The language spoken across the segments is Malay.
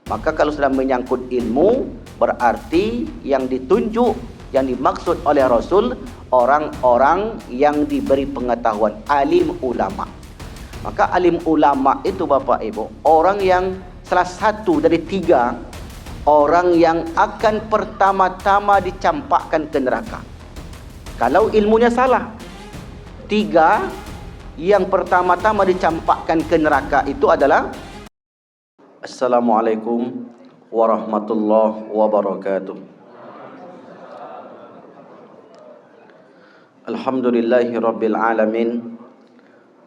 Maka kalau sudah menyangkut ilmu, berarti yang ditunjuk, yang dimaksud oleh Rasul, orang-orang yang diberi pengetahuan, alim ulama. Maka alim ulama itu Bapak Ibu, orang yang salah satu dari 3 orang yang akan pertama-tama dicampakkan ke neraka. Kalau ilmunya salah, 3 yang pertama-tama dicampakkan ke neraka itu adalah Assalamualaikum warahmatullahi wabarakatuh. Alhamdulillahirabbil alamin.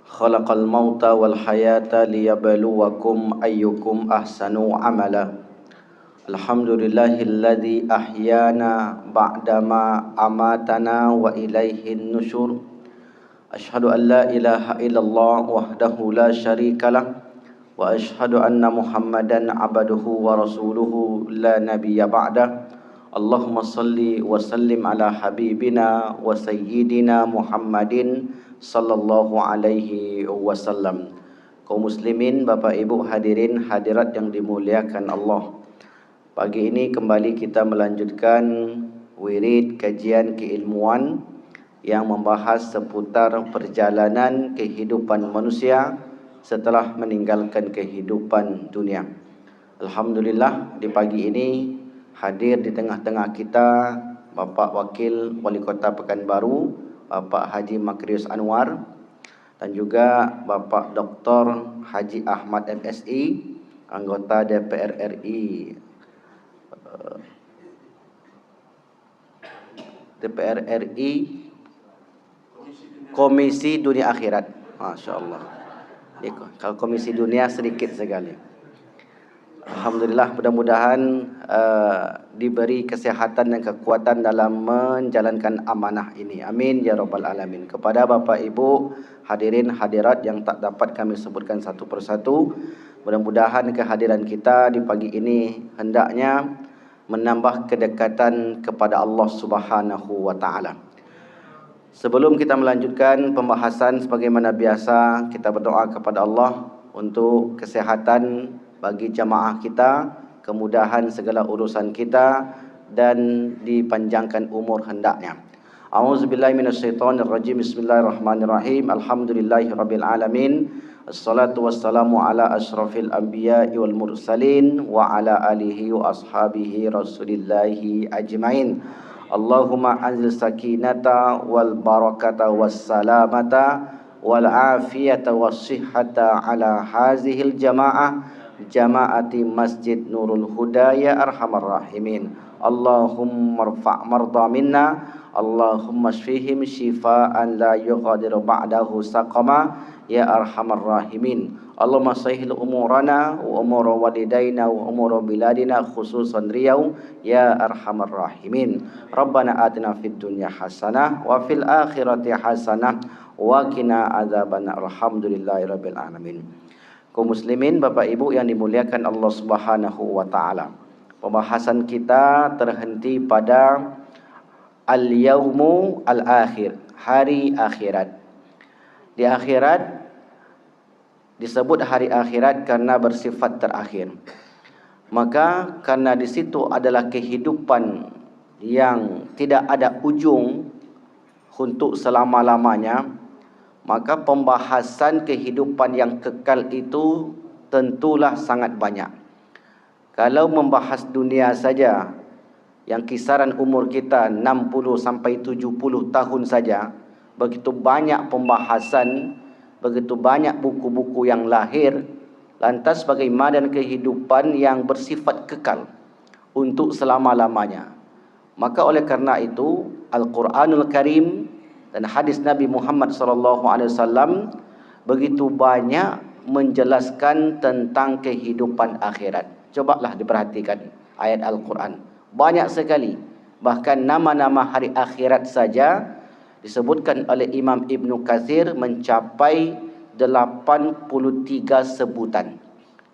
Khalaqal mauta wal hayata liyabluwakum ayyukum ahsanu amala. Alhamdulillahilladzi ahyana ba'dama amatana wa ilaihin nusyur. Asyhadu an la ilaha illallah wahdahu la syarikalah wa asyhadu anna Muhammadan abduhu wa rasuluhu la nabiyya ba'dah. Allahumma salli wa sallim ala habibina wa sayyidina Muhammadin sallallahu alaihi wasallam. Kaum muslimin, Bapak Ibu hadirin hadirat yang dimuliakan Allah. Pagi ini kembali kita melanjutkan wirid kajian keilmuan yang membahas seputar perjalanan kehidupan manusia setelah meninggalkan kehidupan dunia. Alhamdulillah, di pagi ini hadir di tengah-tengah kita Bapak Wakil Wali Kota Pekanbaru, Bapak Haji Makrius Anwar, dan juga Bapak Dr. Haji Ahmad MSI, anggota DPR RI Komisi Dunia Akhirat. Masya Allah. Kalau Komisi Dunia sedikit sekali. Alhamdulillah, mudah-mudahan diberi kesehatan dan kekuatan dalam menjalankan amanah ini. Amin ya rabbal alamin. Kepada Bapak Ibu hadirin hadirat yang tak dapat kami sebutkan satu persatu, mudah-mudahan kehadiran kita di pagi ini hendaknya menambah kedekatan kepada Allah Subhanahu wa taala. Sebelum kita melanjutkan pembahasan, sebagaimana biasa kita berdoa kepada Allah untuk kesehatan bagi jamaah kita, kemudahan segala urusan kita, dan dipanjangkan umur hendaknya. A'udzubillahi minasyaitonirrajim. Bismillahirrahmanirrahim. Alhamdulillahirabbil alamin. Assalatu wassalamu ala asyrafil anbiya'i wal mursalin wa ala alihi wa ashabihi rasulillahi ajmain. Allahumma anzil sakinata wal barakata was salamata wal afiyata was sihhata ala hazihil jamaah, jamaati Masjid Nurul Huda ya arhamar rahimin. Allahumma rfa' marda minna, Allahumma shfihim shifaan la yughadiru ba'dahu saqama ya arhamar rahimin. Allahumma sahhil umurana wa umura walidayna wa umura biladina khususan Riau ya arhamar rahimin. Rabbana atina fid dunya hasanah wa fil akhirati hasanah wa qina adzabannar. Alhamdulillahirabbil alamin. Kaum muslimin, Bapak Ibu yang dimuliakan Allah Subhanahu wa taala. Pembahasan kita terhenti pada al-yaumu al-akhir, hari akhirat. Di akhirat disebut hari akhirat karena bersifat terakhir. Maka karena di situ adalah kehidupan yang tidak ada ujung untuk selama-lamanya, maka pembahasan kehidupan yang kekal itu tentulah sangat banyak. Kalau membahas dunia saja yang kisaran umur kita 60 sampai 70 tahun saja, begitu banyak pembahasan, begitu banyak buku-buku yang lahir. Lantas bagaimana dengan kehidupan yang bersifat kekal untuk selama-lamanya? Maka oleh karena itu Al-Quranul Karim dan hadis Nabi Muhammad SAW begitu banyak menjelaskan tentang kehidupan akhirat. Cobalah diperhatikan ayat Al-Quran. Banyak sekali. Bahkan nama-nama hari akhirat saja disebutkan oleh Imam Ibn Katsir mencapai 83 sebutan.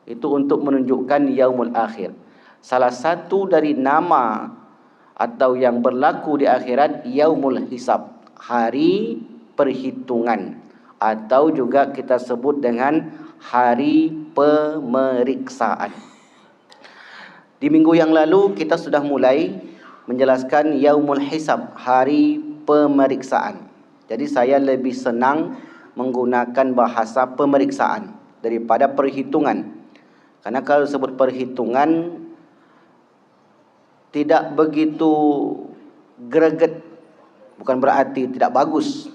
Itu untuk menunjukkan yaumul akhir. Salah satu dari nama atau yang berlaku di akhirat yaumul hisab, hari perhitungan, atau juga kita sebut dengan hari pemeriksaan. Di minggu yang lalu kita sudah mulai menjelaskan Yaumul Hisab, hari pemeriksaan. Jadi saya lebih senang menggunakan bahasa pemeriksaan daripada perhitungan. Karena kalau sebut perhitungan tidak begitu greget, bukan berarti tidak bagus.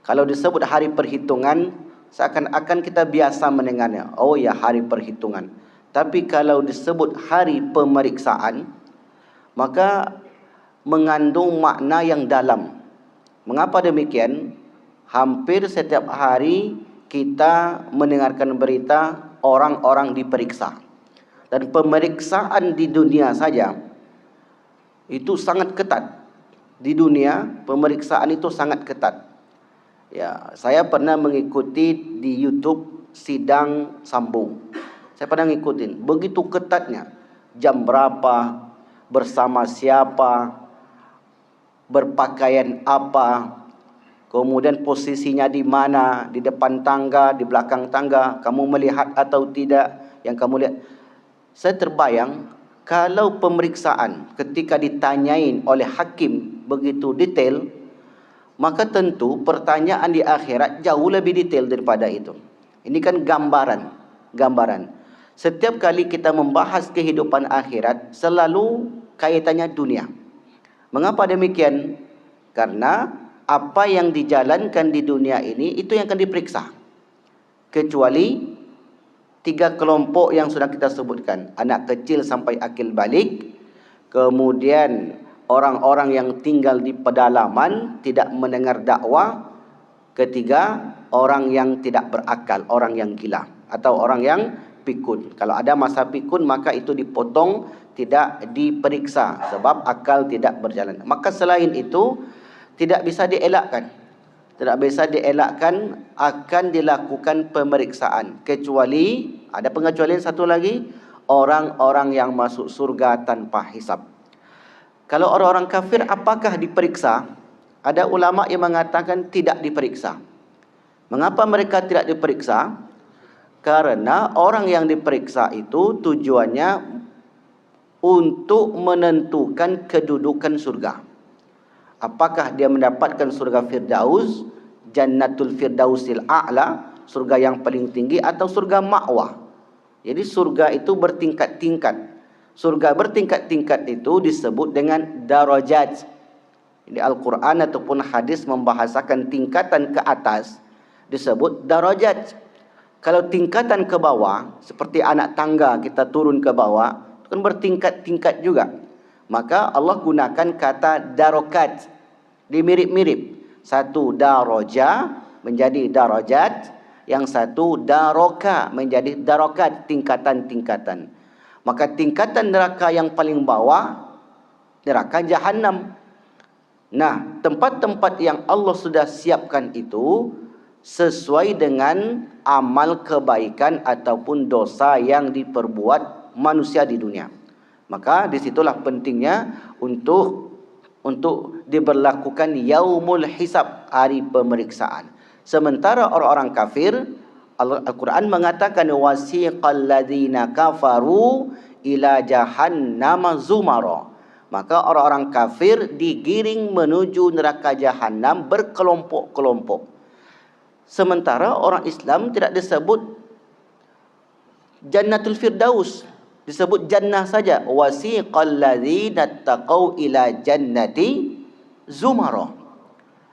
Kalau disebut hari perhitungan, seakan-akan kita biasa mendengarnya. Oh ya, hari perhitungan. Tapi kalau disebut hari pemeriksaan, maka mengandung makna yang dalam. Mengapa demikian? Hampir setiap hari kita mendengarkan berita orang-orang diperiksa. Dan pemeriksaan di dunia saja itu sangat ketat. Di dunia pemeriksaan itu sangat ketat. Ya, saya pernah mengikuti di YouTube sidang Sambo. Saya pernah ngikutin, begitu ketatnya. Jam berapa, bersama siapa, berpakaian apa, kemudian posisinya di mana, di depan tangga, di belakang tangga, kamu melihat atau tidak yang kamu lihat. Saya terbayang kalau pemeriksaan ketika ditanyain oleh hakim begitu detail, maka tentu pertanyaan di akhirat jauh lebih detail daripada itu. Ini kan gambaran. Setiap kali kita membahas kehidupan akhirat, selalu kaitannya dunia. Mengapa demikian? Karena apa yang dijalankan di dunia ini, itu yang akan diperiksa. Kecuali 3 kelompok yang sudah kita sebutkan. Anak kecil sampai akil balik. Kemudian orang-orang yang tinggal di pedalaman, tidak mendengar dakwah. Ketiga, orang yang tidak berakal, orang yang gila. Atau orang yang pikun. Kalau ada masa pikun, maka itu dipotong, tidak diperiksa. Sebab akal tidak berjalan. Maka selain itu, tidak bisa dielakkan. Tidak bisa dielakkan, akan dilakukan pemeriksaan. Kecuali, ada pengecualian satu lagi, orang-orang yang masuk surga tanpa hisab. Kalau orang-orang kafir, apakah diperiksa? Ada ulama yang mengatakan tidak diperiksa. Mengapa mereka tidak diperiksa? Karena orang yang diperiksa itu tujuannya untuk menentukan kedudukan surga. Apakah dia mendapatkan surga Firdaus, Jannatul Firdausil A'la, surga yang paling tinggi, atau surga ma'wah. Jadi surga itu bertingkat-tingkat. Surga bertingkat-tingkat itu disebut dengan darajat. Di Al-Quran ataupun hadis membahasakan tingkatan ke atas disebut darajat. Kalau tingkatan ke bawah, seperti anak tangga kita turun ke bawah, itu kan bertingkat-tingkat juga. Maka Allah gunakan kata darokat, dimirip-mirip. Satu daroja menjadi darajat, yang satu daroka menjadi darokat, tingkatan-tingkatan. Maka tingkatan neraka yang paling bawah, neraka Jahannam. Nah, tempat-tempat yang Allah sudah siapkan itu sesuai dengan amal kebaikan ataupun dosa yang diperbuat manusia di dunia. Maka disitulah pentingnya untuk diberlakukan Yaumul Hisab, hari pemeriksaan. Sementara orang-orang kafir, Al-Quran mengatakan wasiqal ladzina kafaru ila jahannama zumara. Maka orang-orang kafir digiring menuju neraka Jahannam berkelompok-kelompok. Sementara orang Islam tidak disebut Jannatul Firdaus, disebut jannah saja. Wasiqal ladzina taqau ila jannati zumara.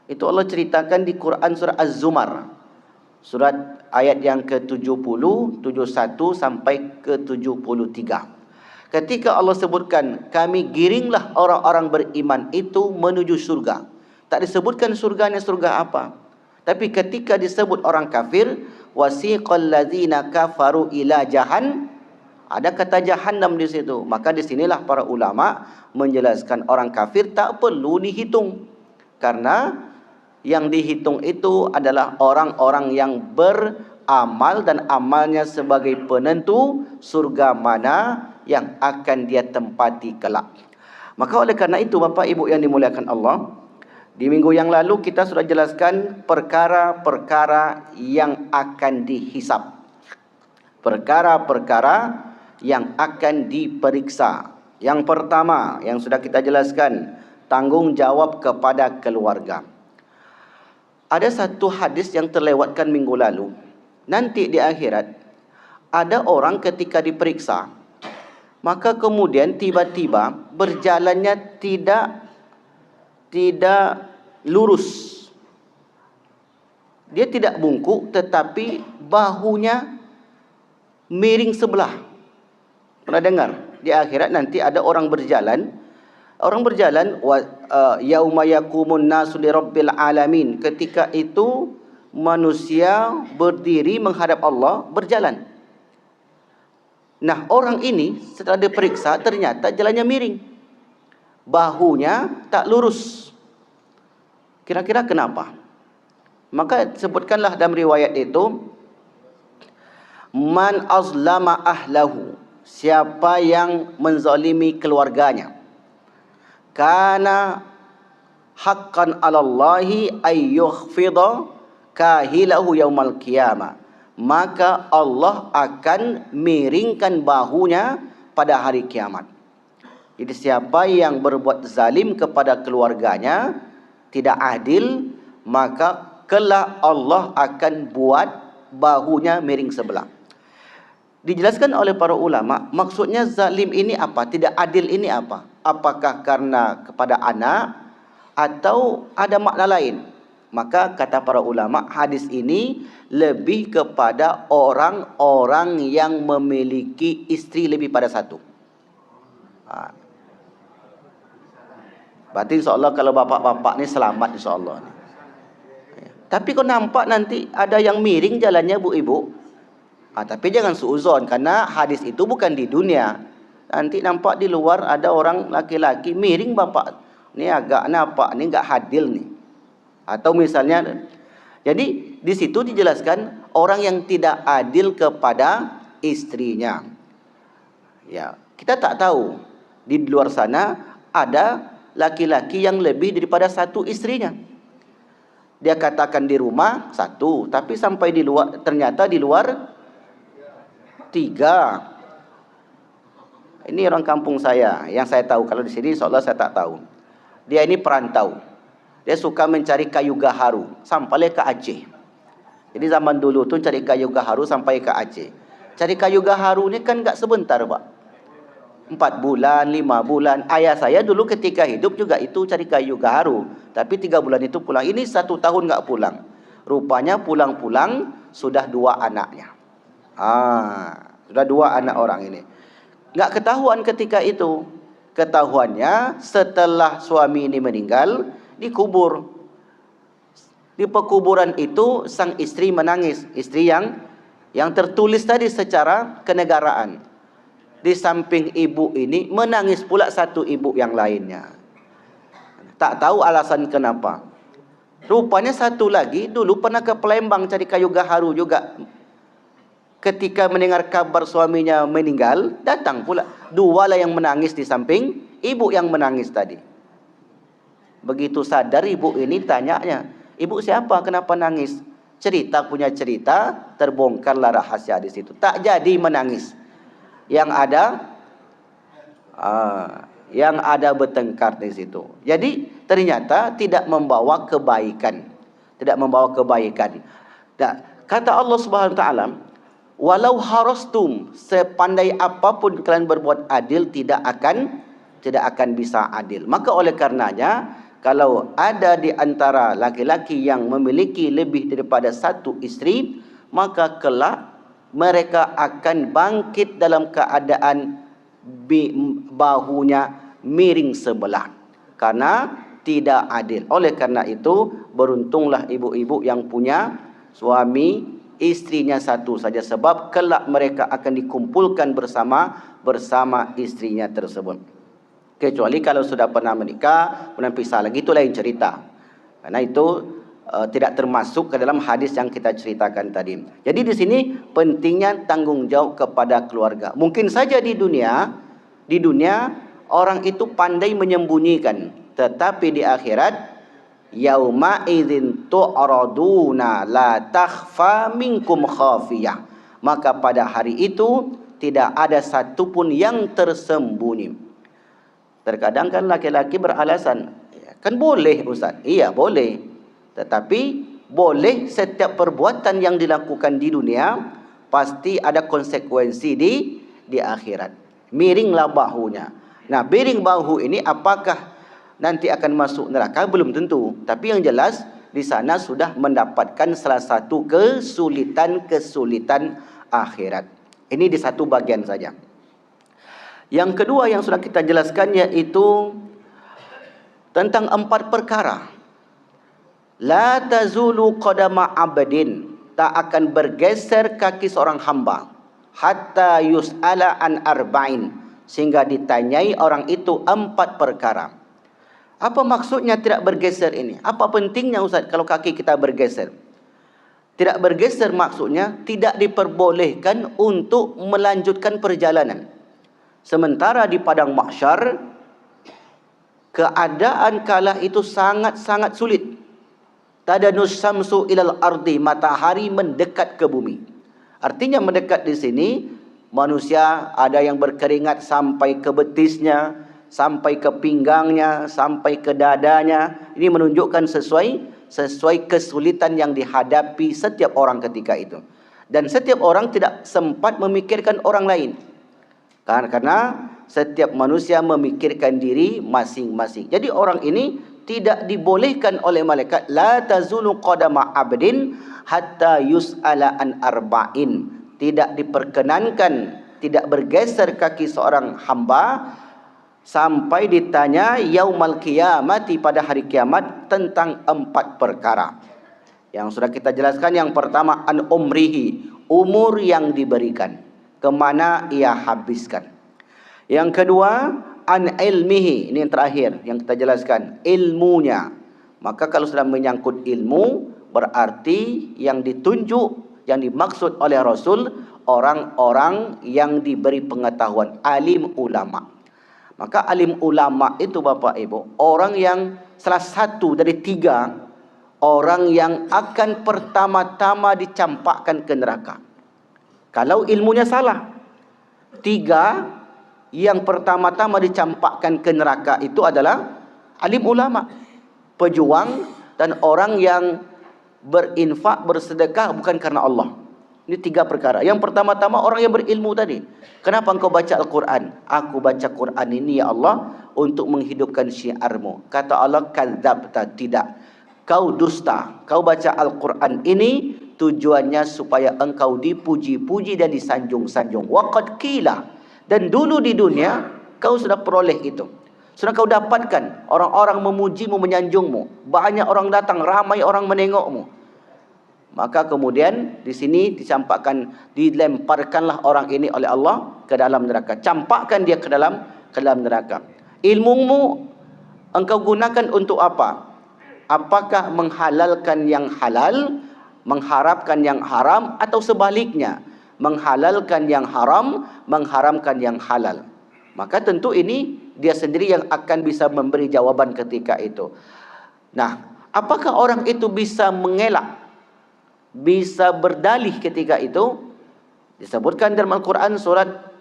Itu Allah ceritakan di Quran surah Az-Zumar. Surat ayat yang ke-70, 71 sampai ke-73. Ketika Allah sebutkan, kami giringlah orang-orang beriman itu menuju surga. Tak disebutkan surganya surga apa. Tapi ketika disebut orang kafir, wasiqal ladzina kafaru ila ada kata Jahannam di situ. Maka di sinilah para ulama menjelaskan orang kafir tak perlu dihitung. Karena yang dihitung itu adalah orang-orang yang beramal dan amalnya sebagai penentu surga mana yang akan dia tempati kelak. Maka oleh karena itu Bapak Ibu yang dimuliakan Allah, di minggu yang lalu kita sudah jelaskan perkara-perkara yang akan dihisab. Perkara-perkara yang akan diperiksa. Yang pertama, yang sudah kita jelaskan, tanggungjawab kepada keluarga. Ada satu hadis yang terlewatkan minggu lalu. Nanti di akhirat, ada orang ketika diperiksa, maka kemudian tiba-tiba berjalannya tidak lurus. Dia tidak bungkuk, tetapi bahunya miring sebelah. Pernah dengar? Di akhirat nanti ada orang berjalan. Orang berjalan, yauma yaqumun nasu lirabbil alamin. Ketika itu manusia berdiri menghadap Allah, berjalan. Nah, orang ini setelah diperiksa ternyata jalannya miring. Bahunya tak lurus. Kira-kira kenapa? Maka sebutkanlah dalam riwayat itu, man azlama ahlahu, siapa yang menzalimi keluarganya, kana haqqan 'alallahi ay yukhfida kahilahu yaumal qiyamah, maka Allah akan miringkan bahunya pada hari kiamat. Jadi siapa yang berbuat zalim kepada keluarganya, tidak adil, maka kelak Allah akan buat bahunya miring sebelah. Dijelaskan oleh para ulama, maksudnya zalim ini apa? Tidak adil ini apa? Apakah karena kepada anak atau ada makna lain? Maka kata para ulama, hadis ini lebih kepada orang-orang yang memiliki istri lebih pada satu. Berarti insyaAllah kalau bapak-bapak ni selamat insyaAllah. Tapi kau nampak nanti ada yang miring jalannya bu ibu. Tapi jangan suuzon, karena hadis itu bukan di dunia. Nanti nampak di luar ada orang laki-laki miring bapak. Ni agak nampak, ni enggak hadil ni. Atau misalnya, jadi di situ dijelaskan orang yang tidak adil kepada istrinya. Ya, kita tak tahu di luar sana ada laki-laki yang lebih daripada satu istrinya. Dia katakan di rumah satu, tapi sampai di luar, ternyata di luar tiga. Ini orang kampung saya, yang saya tahu. Kalau di sini insyaAllah saya tak tahu. Dia ini perantau. Dia suka mencari kayu gaharu sampai ke Aceh. Jadi zaman dulu tu cari kayu gaharu sampai ke Aceh. Cari kayu gaharu ni kan enggak sebentar pak. 4 bulan, 5 bulan. Ayah saya dulu ketika hidup juga itu cari kayu gaharu. Tapi 3 bulan itu pulang. Ini 1 tahun enggak pulang. Rupanya pulang-pulang sudah 2 anaknya. Sudah 2 anak orang ini. Enggak ketahuan ketika itu. Ketahuannya setelah suami ini meninggal, dikubur. Di pekuburan itu sang istri menangis. Istri yang tertulis tadi secara kenegaraan. Di samping ibu ini menangis pula satu ibu yang lainnya. Tak tahu alasan kenapa. Rupanya satu lagi dulu pernah ke Palembang cari kayu gaharu juga. Ketika mendengar kabar suaminya meninggal, datang pula. 2 lah yang menangis di samping ibu yang menangis tadi. Begitu sadar ibu ini tanyanya, ibu siapa, kenapa nangis? Cerita punya cerita, terbongkarlah rahasia di situ. Tak jadi menangis. Yang ada bertengkar di situ. Jadi ternyata tidak membawa kebaikan. Tidak membawa kebaikan. Kata Allah Subhanahu Wa Taala, walau harastum, sepandai apapun kalian berbuat adil, tidak akan bisa adil. Maka oleh karenanya, kalau ada di antara laki-laki yang memiliki lebih daripada satu istri, maka kelak mereka akan bangkit dalam keadaan bahunya miring sebelah. Karena tidak adil. Oleh karena itu, beruntunglah ibu-ibu yang punya suami, istrinya satu saja. Sebab kelak mereka akan dikumpulkan bersama istrinya tersebut. Kecuali kalau sudah pernah menikah, kemudian pisah lagi, itu lain cerita. Karena itu tidak termasuk ke dalam hadis yang kita ceritakan tadi. Jadi di sini pentingnya tanggung jawab kepada keluarga. Mungkin saja di dunia orang itu pandai menyembunyikan, tetapi di akhirat yauma idzin tu'raduna la takhfa minkum khafiyah. Maka pada hari itu tidak ada satu pun yang tersembunyi. Terkadang kan laki-laki beralasan, kan boleh Ustaz. Iya boleh. Tetapi boleh setiap perbuatan yang dilakukan di dunia pasti ada konsekuensi di akhirat. Miringlah bahunya. Nah, miring bahu ini apakah nanti akan masuk neraka? Belum tentu. Tapi yang jelas di sana sudah mendapatkan salah satu kesulitan akhirat. Ini di satu bagian saja. Yang kedua yang sudah kita jelaskan yaitu tentang 4 perkara. La tazulu qadama abdin, tak akan bergeser kaki seorang hamba hatta yus'ala an arba'in, sehingga ditanyai orang itu 4 perkara. Apa maksudnya tidak bergeser ini? Apa pentingnya Ustaz kalau kaki kita bergeser? Tidak bergeser maksudnya tidak diperbolehkan untuk melanjutkan perjalanan. Sementara di padang mahsyar keadaan kala itu sangat-sangat sulit. Tadanus samsu ilal ardi, matahari mendekat ke bumi. Artinya mendekat di sini manusia ada yang berkeringat sampai ke betisnya, sampai ke pinggangnya, sampai ke dadanya. Ini menunjukkan sesuai kesulitan yang dihadapi setiap orang ketika itu. Dan setiap orang tidak sempat memikirkan orang lain. Karena setiap manusia memikirkan diri masing-masing. Jadi orang ini tidak dibolehkan oleh malaikat, la tazulu qadama abdin hatta yus'ala an arba'in. Tidak diperkenankan, tidak bergeser kaki seorang hamba sampai ditanya yaumal qiyamati, pada hari kiamat, tentang 4 perkara. Yang sudah kita jelaskan, yang pertama an umrihi, umur yang diberikan, kemana ia habiskan. Yang kedua an ilmihi, ini yang terakhir yang kita jelaskan, ilmunya. Maka kalau sudah menyangkut ilmu, berarti yang ditunjuk, yang dimaksud oleh Rasul, orang-orang yang diberi pengetahuan, alim ulama. Maka alim ulama itu Bapak Ibu, orang yang salah satu dari 3 orang yang akan pertama-tama dicampakkan ke neraka. Kalau ilmunya salah, 3 yang pertama-tama dicampakkan ke neraka itu adalah alim ulama, pejuang, dan orang yang berinfak, bersedekah bukan karena Allah. Ini 3 perkara. Yang pertama-tama orang yang berilmu tadi. Kenapa engkau baca Al-Quran? Aku baca Quran ini ya Allah untuk menghidupkan syiarmu. Kata Allah, kadzabta, tidak. Kau dusta. Kau baca Al-Quran ini tujuannya supaya engkau dipuji-puji dan disanjung-sanjung. Waqad qila. Dan dulu di dunia kau sudah peroleh itu. Sudah kau dapatkan. Orang-orang memujimu, menyanjungmu. Banyak orang datang, ramai orang menengokmu. Maka kemudian di sini dicampakkan, dilemparkanlah orang ini oleh Allah ke dalam neraka. Campakkan dia ke dalam neraka. Ilmumu engkau gunakan untuk apa? Apakah menghalalkan yang halal, mengharapkan yang haram, atau sebaliknya? Menghalalkan yang haram, mengharamkan yang halal. Maka tentu ini dia sendiri yang akan bisa memberi jawaban ketika itu. Nah, apakah orang itu bisa mengelak, bisa berdalih ketika itu? Disebutkan dalam Al-Quran surat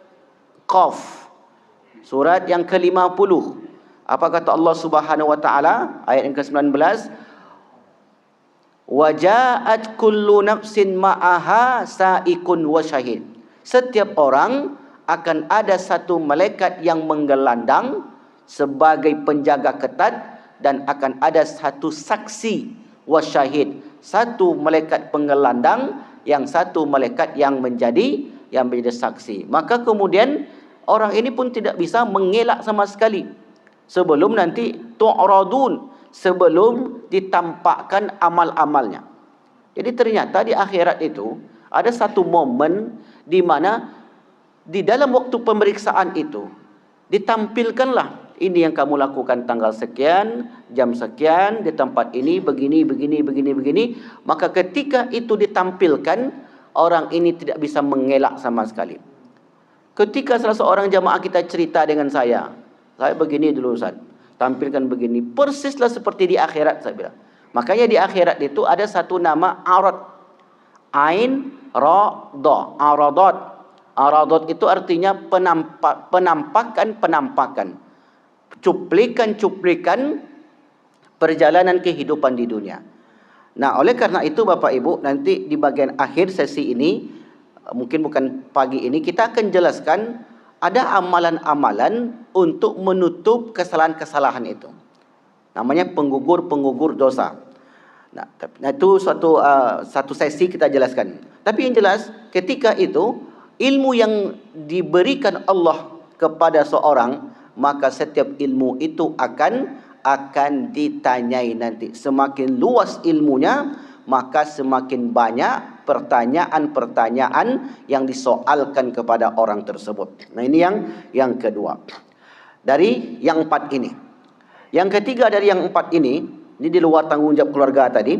Qaf, surat yang ke-50. Apa kata Allah Subhanahu wa taala ayat yang ke-19? Waja'at kullu nafsin ma'aha sa'ikun wa syahid. Setiap orang akan ada satu malaikat yang menggelandang sebagai penjaga ketat, dan akan ada satu saksi wa syahid, satu malaikat penggelandang, yang satu malaikat yang menjadi saksi. Maka kemudian orang ini pun tidak bisa mengelak sama sekali sebelum nanti tu'radun, sebelum ditampakkan amal-amalnya. Jadi ternyata di akhirat itu ada satu momen di mana di dalam waktu pemeriksaan itu ditampilkanlah, ini yang kamu lakukan tanggal sekian, jam sekian, di tempat ini, begini. Maka ketika itu ditampilkan, orang ini tidak bisa mengelak sama sekali. Ketika salah seorang jamaah kita cerita dengan saya begini dulu Ustaz, tampilkan begini, persislah seperti di akhirat, saya bilang. Makanya di akhirat itu ada satu nama arad, ain ra da, aradat. Aradat itu artinya penampakan, cuplikan perjalanan kehidupan di dunia. Nah, oleh karena itu Bapak Ibu, nanti di bagian akhir sesi ini, mungkin bukan pagi ini, kita akan jelaskan ada amalan-amalan untuk menutup kesalahan-kesalahan itu. Namanya penggugur dosa. Nah, itu satu sesi kita jelaskan. Tapi yang jelas, ketika itu ilmu yang diberikan Allah kepada seorang, maka setiap ilmu itu akan ditanyai nanti. Semakin luas ilmunya, maka semakin banyak pertanyaan-pertanyaan yang disoalkan kepada orang tersebut. Nah, ini yang kedua. Dari yang 4 ini. Yang ketiga dari yang 4 ini di luar tanggung jawab keluarga tadi.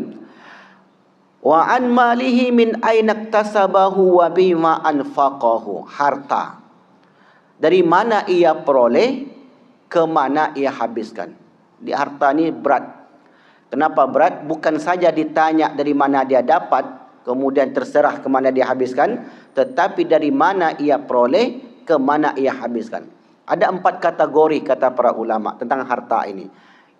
Wa an malihi min aina iktasabahu wa bima anfaqahu. Harta. Dari mana ia peroleh, ke mana ia habiskan. Di harta ni berat. Kenapa berat? Bukan saja ditanya dari mana dia dapat, kemudian terserah ke mana dia habiskan, tetapi dari mana ia peroleh, ke mana ia habiskan. Ada 4 kategori kata para ulama tentang harta ini.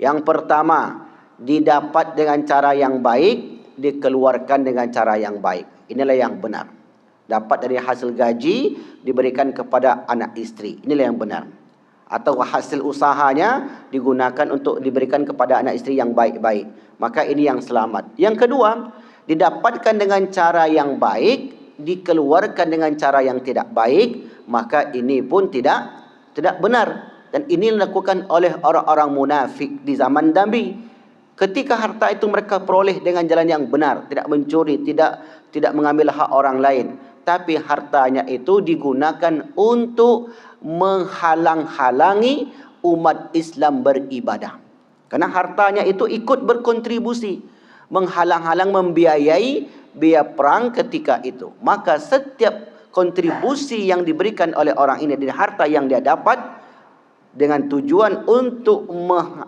Yang pertama, didapat dengan cara yang baik, dikeluarkan dengan cara yang baik. Inilah yang benar. Dapat dari hasil gaji, diberikan kepada anak isteri. Inilah yang benar. Atau hasil usahanya digunakan untuk diberikan kepada anak isteri yang baik-baik. Maka ini yang selamat. Yang kedua, didapatkan dengan cara yang baik, dikeluarkan dengan cara yang tidak baik, maka ini pun tidak benar. Dan ini dilakukan oleh orang-orang munafik di zaman Nabi. Ketika harta itu mereka peroleh dengan jalan yang benar, tidak mencuri, tidak mengambil hak orang lain, tapi hartanya itu digunakan untuk menghalang-halangi umat Islam beribadah. Karena hartanya itu ikut berkontribusi, menghalang-halang membiayai biaya perang ketika itu. Maka setiap kontribusi yang diberikan oleh orang ini dari harta yang dia dapat dengan tujuan untuk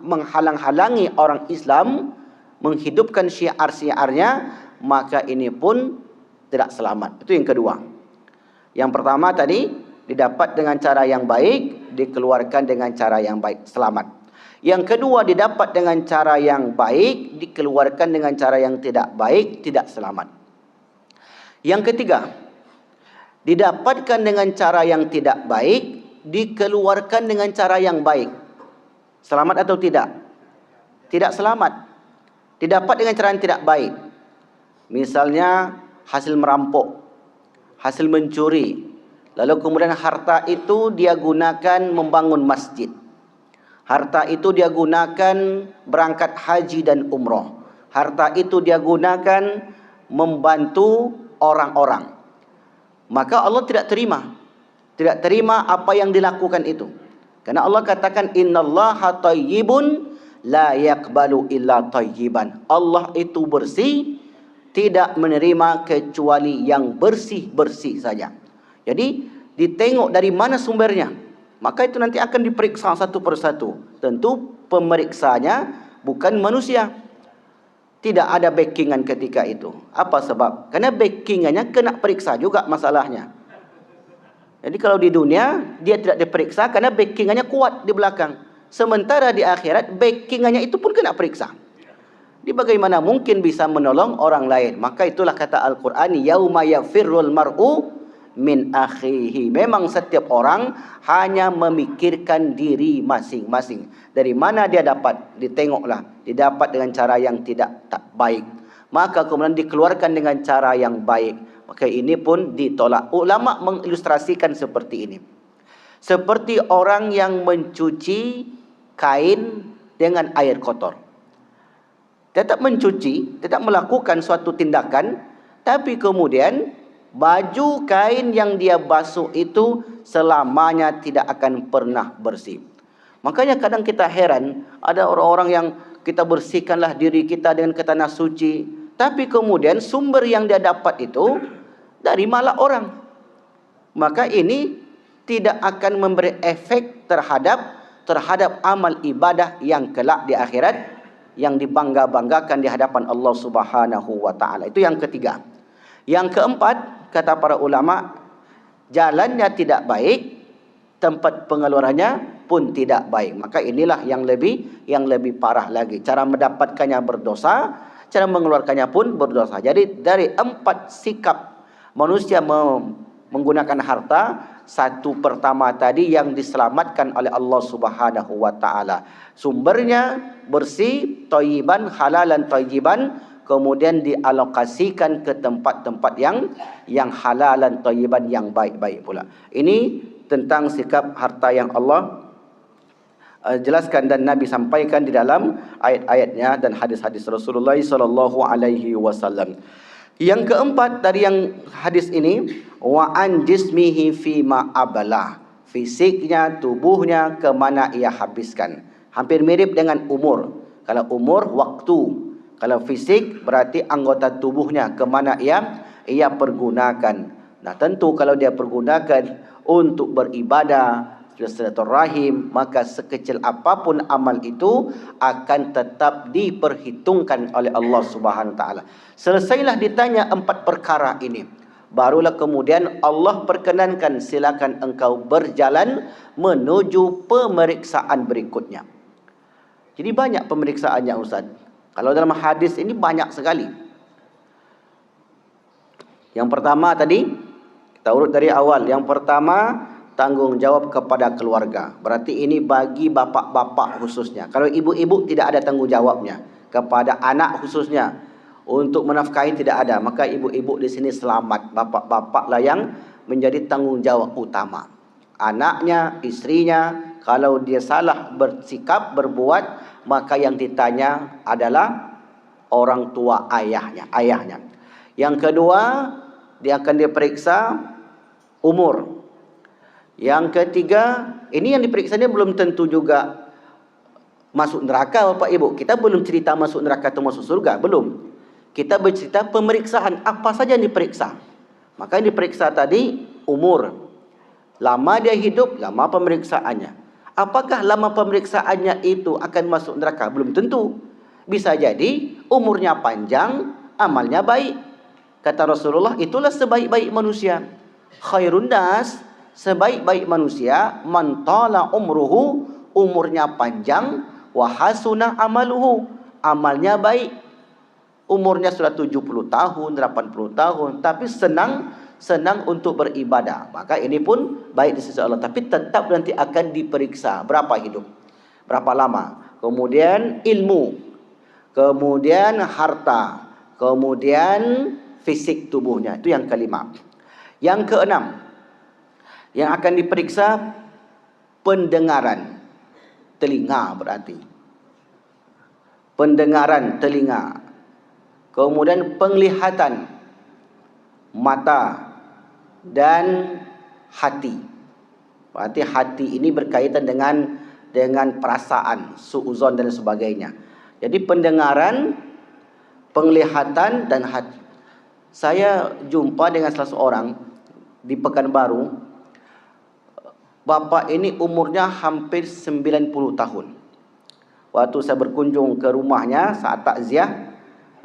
menghalang-halangi orang Islam menghidupkan syiar-syiarnya, maka ini pun tidak selamat. Itu yang kedua. Yang pertama tadi, didapat dengan cara yang baik, dikeluarkan dengan cara yang baik, selamat. Yang kedua, didapat dengan cara yang baik, dikeluarkan dengan cara yang tidak baik, tidak selamat. Yang ketiga, didapatkan dengan cara yang tidak baik, dikeluarkan dengan cara yang baik. Selamat atau tidak? Tidak selamat. Didapat dengan cara yang tidak baik. Misalnya hasil merampok, hasil mencuri, lalu kemudian harta itu dia gunakan membangun masjid. Harta itu dia gunakan berangkat haji dan umroh. Harta itu dia gunakan membantu orang-orang. Maka Allah tidak terima. Tidak terima apa yang dilakukan itu. Karena Allah katakan innallaha thayyibun la yaqbalu illa thayyiban. Allah itu bersih, tidak menerima kecuali yang bersih-bersih saja. Jadi ditengok dari mana sumbernya. Maka itu nanti akan diperiksa satu persatu. Tentu pemeriksanya bukan manusia. Tidak ada backingan ketika itu. Apa sebab? Karena backingannya kena periksa juga masalahnya. Jadi kalau di dunia dia tidak diperiksa karena backingannya kuat di belakang. Sementara di akhirat backingannya itu pun kena periksa. Di bagaimana mungkin bisa menolong orang lain? Maka itulah kata Al-Quran, yauma yafirrul mar'u min akhihi. Memang setiap orang hanya memikirkan diri masing-masing. Dari mana dia dapat? Ditengoklah. Didapat dengan cara yang tidak baik. Maka kemudian dikeluarkan dengan cara yang baik. Maka ini pun ditolak. Ulama mengilustrasikan seperti ini. Seperti orang yang mencuci kain dengan air kotor. Tetap mencuci, tetap melakukan suatu tindakan, tapi kemudian baju kain yang dia basuh itu selamanya tidak akan pernah bersih. Makanya kadang kita heran, ada orang-orang yang kita bersihkanlah diri kita dengan ke tanah suci, tapi kemudian sumber yang dia dapat itu dari malak orang. Maka ini tidak akan memberi efek terhadap amal ibadah yang kelak di akhirat, yang dibangga-banggakan di hadapan Allah Subhanahu wa taala. Itu yang ketiga. Yang keempat, kata para ulama, jalannya tidak baik, tempat pengeluarannya pun tidak baik. Maka inilah yang lebih parah lagi. Cara mendapatkannya berdosa, cara mengeluarkannya pun berdosa. Jadi dari 4 sikap manusia menggunakan harta, satu pertama tadi yang diselamatkan oleh Allah Subhanahu wa taala. Sumbernya bersih, thayyiban, halalan thayyiban, kemudian dialokasikan ke tempat-tempat yang halalan thayyiban, yang baik-baik pula. Ini tentang sikap harta yang Allah jelaskan dan Nabi sampaikan di dalam ayat-ayatnya dan hadis-hadis Rasulullah sallallahu alaihi wasallam. Yang keempat dari yang hadis ini, wa an jismihi fi ma ablah, fisiknya, tubuhnya ke mana ia habiskan. Hampir mirip dengan umur. Kalau umur, waktu. Kalau fisik berarti anggota tubuhnya ke mana ia pergunakan. Nah, tentu kalau dia pergunakan untuk beribadah, silaturahim, maka sekecil apapun amal itu akan tetap diperhitungkan oleh Allah Subhanahu wa taala. Selesailah ditanya 4 perkara ini, barulah kemudian Allah perkenankan, silakan engkau berjalan menuju pemeriksaan berikutnya. Jadi banyak pemeriksaannya, Ustaz. Kalau dalam hadis ini banyak sekali. Yang pertama tadi, kita urut dari awal. Yang pertama, tanggungjawab kepada keluarga. Berarti ini bagi bapak-bapak khususnya. Kalau ibu-ibu tidak ada tanggungjawabnya. Kepada anak khususnya, untuk menafkahi tidak ada. Maka ibu-ibu di sini selamat. Bapak-bapak lah yang menjadi tanggungjawab utama. Anaknya, istrinya, kalau dia salah bersikap, berbuat, maka yang ditanya adalah orang tua ayahnya. Yang kedua, dia akan diperiksa umur. Yang ketiga, ini yang diperiksa dia belum tentu juga masuk neraka, Bapak Ibu. Kita belum cerita masuk neraka atau masuk surga, belum. Kita bercerita pemeriksaan, apa saja yang diperiksa. Maka yang diperiksa tadi umur. Lama dia hidup, lama pemeriksaannya. Apakah lama pemeriksaannya itu akan masuk neraka? Belum tentu. Bisa jadi umurnya panjang, amalnya baik. Kata Rasulullah, itulah sebaik-baik manusia. Khairun nas, sebaik-baik manusia, man tala umruhu, umurnya panjang, wa hasuna amaluhu, amalnya baik. Umurnya sudah 70 tahun, 80 tahun, tapi senang untuk beribadah. Maka ini pun baik di sisi Allah, tapi tetap nanti akan diperiksa berapa hidup, berapa lama. Kemudian ilmu, kemudian harta, kemudian fisik tubuhnya. Itu yang kelima. Yang keenam, yang akan diperiksa pendengaran, telinga berarti. Pendengaran telinga. Kemudian penglihatan, mata dan hati. Berarti hati ini berkaitan dengan perasaan, suuzon dan sebagainya. Jadi pendengaran, penglihatan dan hati. Saya jumpa dengan salah seorang di Pekanbaru. Bapak ini umurnya hampir 90 tahun. Waktu saya berkunjung ke rumahnya saat takziah,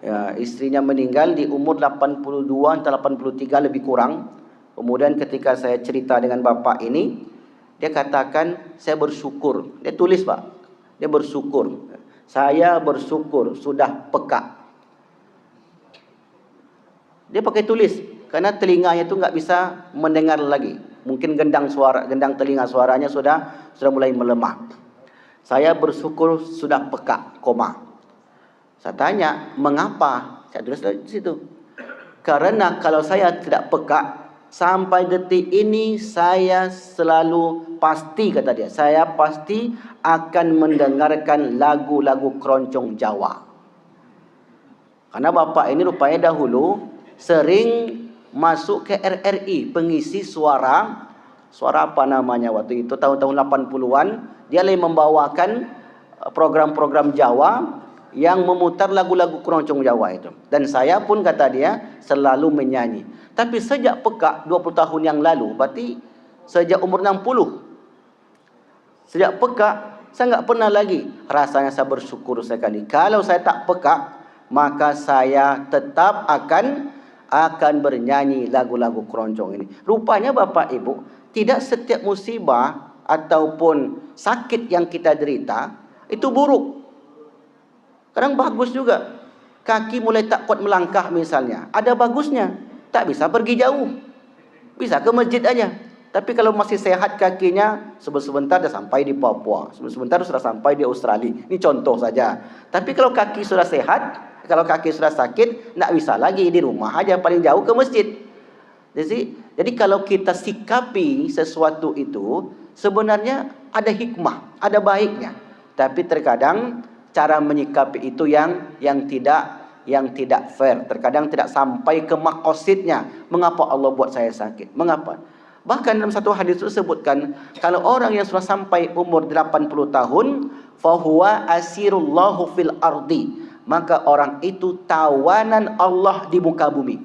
ya, istrinya meninggal di umur 82 atau 83 lebih kurang. Kemudian ketika saya cerita dengan bapak ini, dia katakan, saya bersyukur. Dia tulis, Pak. Dia bersyukur. Saya bersyukur sudah peka. Dia pakai tulis karena telinganya itu nggak bisa mendengar lagi. Mungkin gendang telinga suaranya sudah mulai melemah. Saya bersyukur sudah peka, koma. Saya tanya, mengapa? Saya tulis di situ. Karena kalau saya tidak peka, sampai detik ini saya selalu pasti, kata dia, saya pasti akan mendengarkan lagu-lagu keroncong Jawa. Karena bapak ini rupanya dahulu sering masuk ke RRI, pengisi suara apa namanya waktu itu, tahun-tahun 80-an, dia lagi membawakan program-program Jawa yang memutar lagu-lagu keroncong Jawa itu. Dan saya pun, kata dia, selalu menyanyi. Tapi sejak peka 20 tahun yang lalu, berarti sejak umur 60, sejak peka, saya nggak pernah lagi. Rasanya saya bersyukur sekali. Kalau saya tak peka, maka saya tetap akan akan bernyanyi lagu-lagu keroncong ini. Rupanya Bapak Ibu, tidak setiap musibah ataupun sakit yang kita derita itu buruk. Kadang bagus juga. Kaki mulai tak kuat melangkah misalnya, ada bagusnya. Tak bisa pergi jauh, bisa ke masjid aja. Tapi kalau masih sehat kakinya, sebentar dah sampai di Papua, sebentar sudah sampai di Australia. Ini contoh saja. Tapi kalau kaki sudah sehat, kalau kaki sudah sakit, tak bisa lagi, di rumah aja, paling jauh ke masjid. Jadi kalau kita sikapi sesuatu itu, sebenarnya ada hikmah, ada baiknya. Tapi terkadang cara menyikapi itu yang tidak fair. Terkadang tidak sampai ke maqasidnya. Mengapa Allah buat saya sakit? Mengapa? Bahkan dalam satu hadis itu disebutkan, kalau orang yang sudah sampai umur 80 tahun, fahuwa asirullahu fil ardi, maka orang itu tawanan Allah di muka bumi.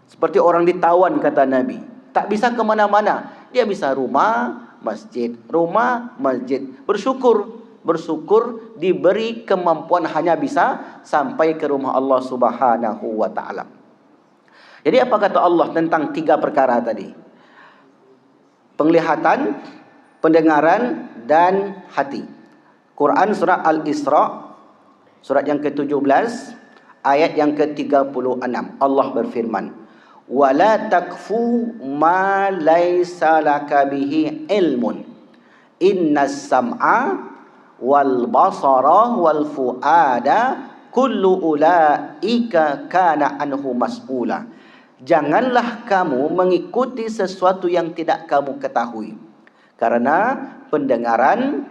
Seperti orang ditawan, kata Nabi. Tak bisa kemana-mana. Dia bisa rumah, masjid, bersyukur diberi kemampuan hanya bisa sampai ke rumah Allah Subhanahu wa ta'ala. Jadi apa kata Allah tentang 3 perkara tadi? Penglihatan, pendengaran, dan hati. Quran surah Al-Isra, surat yang ke-17, ayat yang ke-36. Allah berfirman, "Wala takfu ma laisa laka bihi ilmun. Innas sam'a wal basara wal fuada kullu ulaika kana anhu mas'ula." Janganlah kamu mengikuti sesuatu yang tidak kamu ketahui, karena pendengaran,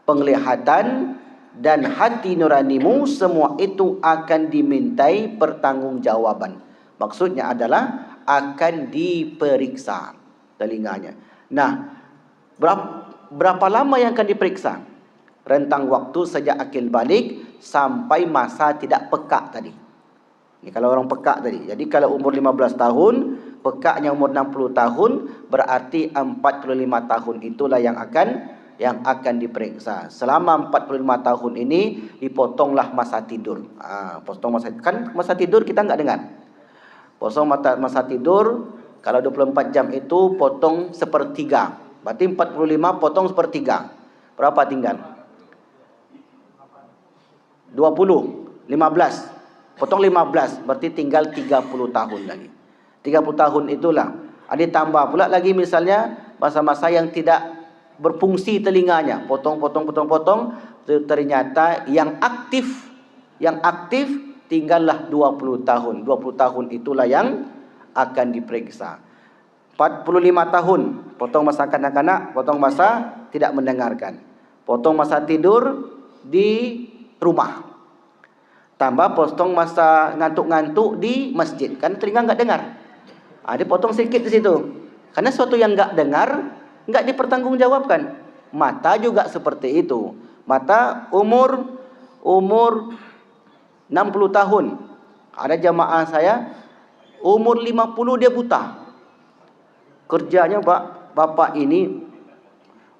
penglihatan, dan hati nuranimu semua itu akan dimintai pertanggungjawaban. Maksudnya adalah akan diperiksa telinganya. Nah, berapa lama yang akan diperiksa? Rentang waktu sejak akil balik sampai masa tidak peka tadi. Ini kalau orang peka tadi. Jadi kalau umur 15 tahun, pekaknya umur 60 tahun, berarti 45 tahun itulah yang akan diperiksa. Selama 45 tahun ini dipotonglah masa tidur. Potong masa tidur kita enggak dengar. Potong masa tidur, kalau 24 jam itu potong 1/3. Berarti 45 potong 1/3. Berapa tinggal? 20, 15. Potong 15, berarti tinggal 30 tahun lagi. 30 tahun itulah. Ada tambah pula lagi misalnya masa-masa yang tidak berfungsi telinganya. Potong, ternyata yang aktif tinggallah 20 tahun. 20 tahun itulah yang akan diperiksa. 45 tahun, potong masa kanak-kanak, potong masa tidak mendengarkan. Potong masa tidur di rumah. Tambah potong masa ngantuk-ngantuk di masjid. Kan telinga enggak dengar. Dia potong sedikit di situ. Karena sesuatu yang enggak dengar, enggak dipertanggungjawabkan. Mata juga seperti itu. Mata umur 60 tahun. Ada jamaah saya, umur 50 dia buta. Kerjanya bapak ini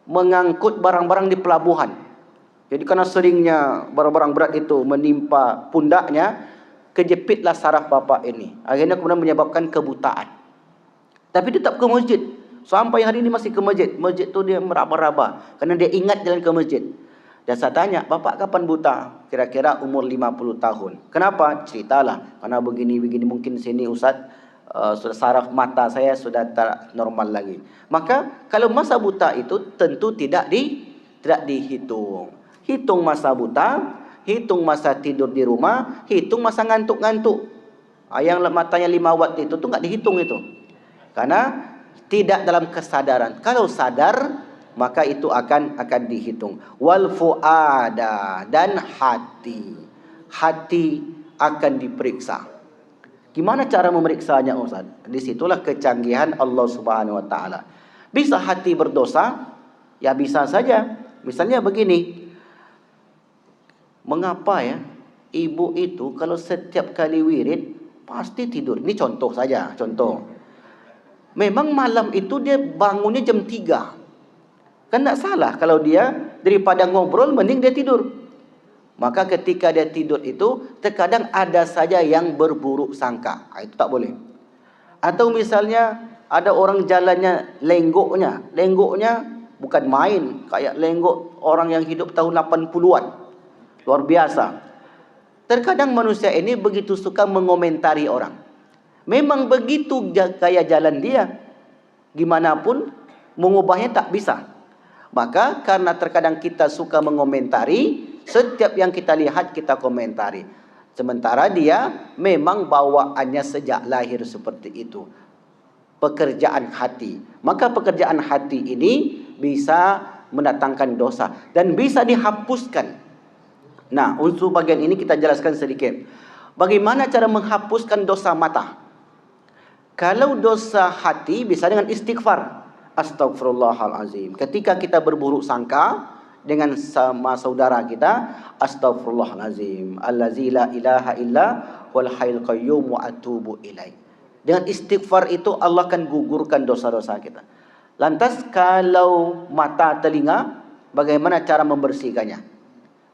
mengangkut barang-barang di pelabuhan. Jadi karena seringnya barang-barang berat itu menimpa pundaknya, kejepitlah saraf bapak ini. Akhirnya kemudian menyebabkan kebutaan. Tapi dia tetap ke masjid. Sampai hari ini masih ke masjid. Masjid tu dia meraba-raba. Karena dia ingat jalan ke masjid. Dan saya tanya, "Bapak kapan buta?" Kira-kira umur 50 tahun. Kenapa? Ceritalah. Karena begini mungkin sini Ustaz, sudah saraf mata saya sudah tak normal lagi. Maka kalau masa buta itu tentu tidak dihitung. Hitung masa buta, hitung masa tidur di rumah, hitung masa ngantuk-ngantuk. Yang matanya 5 watt itu tuh enggak dihitung itu. Karena tidak dalam kesadaran. Kalau sadar, maka itu akan dihitung. Wal fuada, dan hati. Hati akan diperiksa. Gimana cara memeriksanya, Ustaz? Disitulah kecanggihan Allah Subhanahu wa taala. Bisa hati berdosa? Ya bisa saja. Misalnya begini. Mengapa ya ibu itu kalau setiap kali wirid pasti tidur? Ini contoh saja, contoh. Memang malam itu dia bangunnya jam 3. Kan tak salah kalau dia daripada ngobrol mending dia tidur. Maka ketika dia tidur itu, terkadang ada saja yang berburuk sangka. Itu tak boleh. Atau misalnya ada orang jalannya lenggoknya. Lenggoknya bukan main. Kayak lenggok orang yang hidup tahun 80-an. Luar biasa. Terkadang manusia ini begitu suka mengomentari orang. Memang begitu gaya jalan dia. Gimana pun mengubahnya tak bisa. Maka karena terkadang kita suka mengomentari, setiap yang kita lihat kita komentari. Sementara dia memang bawaannya sejak lahir seperti itu. Pekerjaan hati. Maka pekerjaan hati ini bisa mendatangkan dosa dan bisa dihapuskan. Nah, unsur bagian ini kita jelaskan sedikit. Bagaimana cara menghapuskan dosa mata? Kalau dosa hati bisa dengan istighfar. Astaghfirullahalazim. Ketika kita berburuk sangka dengan sama saudara kita, astaghfirullahalazim. Allazi la ilaha illa wal hayyul qayyum wa atubu ilaih. Dengan istighfar itu Allah akan gugurkan dosa-dosa kita. Lantas kalau mata telinga, bagaimana cara membersihkannya?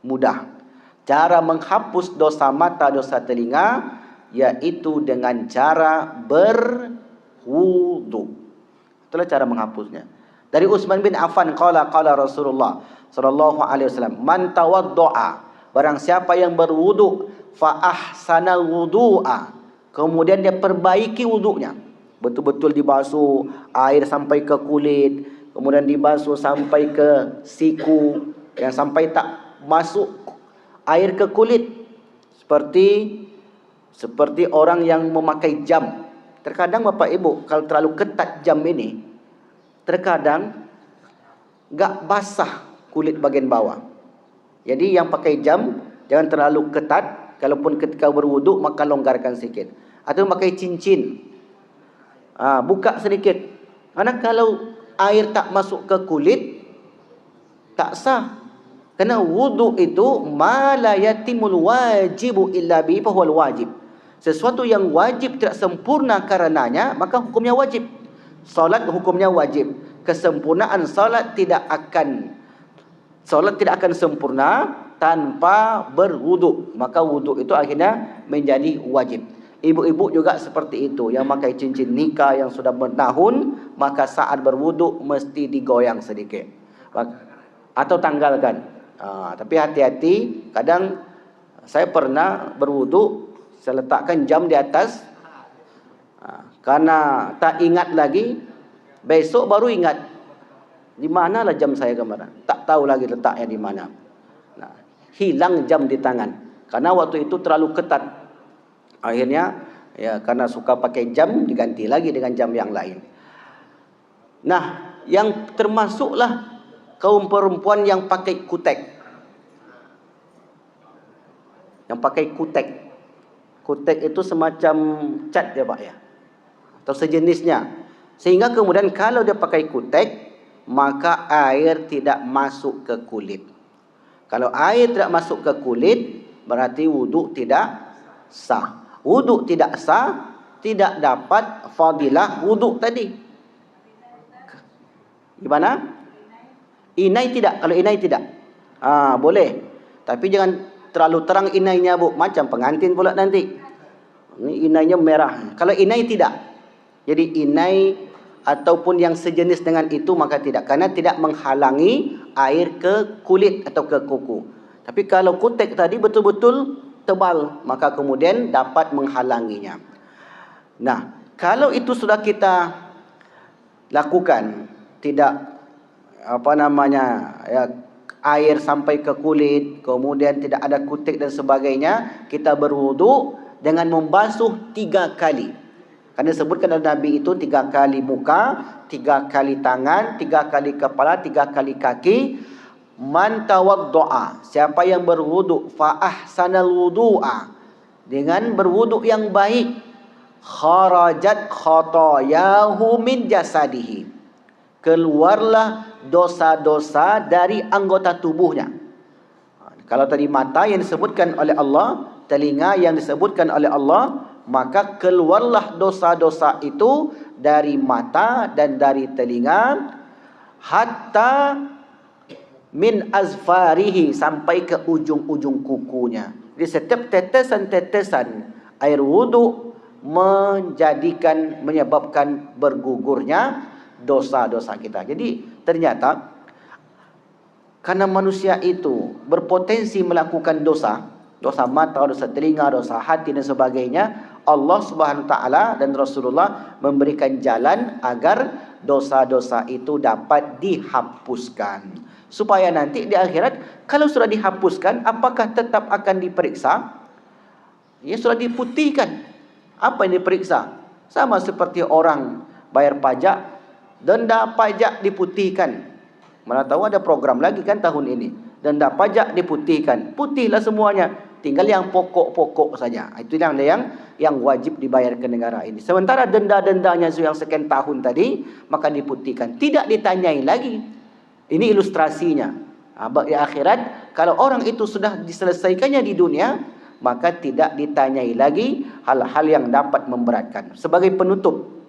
Mudah. Cara menghapus dosa mata, dosa telinga, yaitu dengan cara berwudu. Itulah cara menghapusnya. Dari Utsman bin Affan qala Rasulullah sallallahu alaihi wasallam, man tawaddoa, barang siapa yang berwudu, fa ahsanal wudu'a, kemudian dia perbaiki wudunya, betul-betul dibasuh air sampai ke kulit, kemudian dibasuh sampai ke siku, yang sampai tak masuk air ke kulit, seperti orang yang memakai jam. Terkadang Bapak Ibu, kalau terlalu ketat jam ini, terkadang gak basah kulit bagian bawah. Jadi yang pakai jam jangan terlalu ketat. Kalaupun ketika berwuduk maka longgarkan sedikit. Atau pakai cincin, buka sedikit. Karena kalau air tak masuk ke kulit, tak sah. Karena wudu itu ma la yatimul wajibu illa bi fa huwal wajib. Sesuatu yang wajib tidak sempurna karenanya, maka hukumnya wajib. Salat hukumnya wajib. Kesempurnaan salat tidak akan sempurna tanpa berwudu. Maka wudu itu akhirnya menjadi wajib. Ibu-ibu juga seperti itu, yang pakai cincin nikah yang sudah bertahun, maka saat berwudu mesti digoyang sedikit atau tanggalkan. Tapi hati-hati, kadang saya pernah berwudu, saya letakkan jam di atas, karena tak ingat lagi, besok baru ingat, di manalah jam saya kemarin, tak tahu lagi letaknya di mana. Nah, hilang jam di tangan, karena waktu itu terlalu ketat. Akhirnya, ya karena suka pakai jam, diganti lagi dengan jam yang lain. Nah, yang termasuklah kaum perempuan yang pakai kutek. Yang pakai kutek. Kutek itu semacam cat ya Pak ya, atau sejenisnya. Sehingga kemudian kalau dia pakai kutek, maka air tidak masuk ke kulit. Kalau air tidak masuk ke kulit, berarti wudu tidak sah. Wudu tidak sah, tidak dapat fadilah wudu tadi. Gimana? Inai tidak. Kalau inai tidak, boleh. Tapi jangan terlalu terang inainya Bu, macam pengantin pula nanti. Ini inainya merah. Kalau inai tidak. Jadi inai ataupun yang sejenis dengan itu maka tidak, karena tidak menghalangi air ke kulit atau ke kuku. Tapi kalau kutek tadi betul-betul tebal, maka kemudian dapat menghalanginya. Nah, kalau itu sudah kita lakukan, tidak air sampai ke kulit, kemudian tidak ada kutik dan sebagainya, kita berwudu dengan membasuh 3 kali. Karena disebutkan oleh Nabi itu 3 kali muka, 3 kali tangan, 3 kali kepala, 3 kali kaki. Man tawaddo'a, siapa yang berwudu, fa ahsanal wudu'a, dengan berwudu yang baik, kharajat khotoyahu min jasadihi, keluarlah dosa-dosa dari anggota tubuhnya. Kalau tadi mata yang disebutkan oleh Allah, telinga yang disebutkan oleh Allah, maka keluarlah dosa-dosa itu dari mata dan dari telinga, hatta min azfarihi, sampai ke ujung-ujung kukunya. Jadi setiap tetesan-tetesan air wudu menyebabkan bergugurnya dosa-dosa kita. Jadi ternyata karena manusia itu berpotensi melakukan dosa, dosa mata, dosa telinga, dosa hati dan sebagainya, Allah Subhanahu wa taala dan Rasulullah memberikan jalan agar dosa-dosa itu dapat dihapuskan. Supaya nanti di akhirat kalau sudah dihapuskan, apakah tetap akan diperiksa? Ya, sudah diputihkan. Apa yang diperiksa? Sama seperti orang bayar pajak, denda pajak diputihkan. Mana tahu ada program lagi kan tahun ini. Denda pajak diputihkan. Putihlah semuanya. Tinggal yang pokok-pokok saja. Itu yang wajib dibayar ke negara ini. Sementara denda-dendanya yang sekian tahun tadi, maka diputihkan. Tidak ditanyai lagi. Ini ilustrasinya. Di akhirat, kalau orang itu sudah diselesaikannya di dunia, maka tidak ditanyai lagi hal-hal yang dapat memberatkan. Sebagai penutup,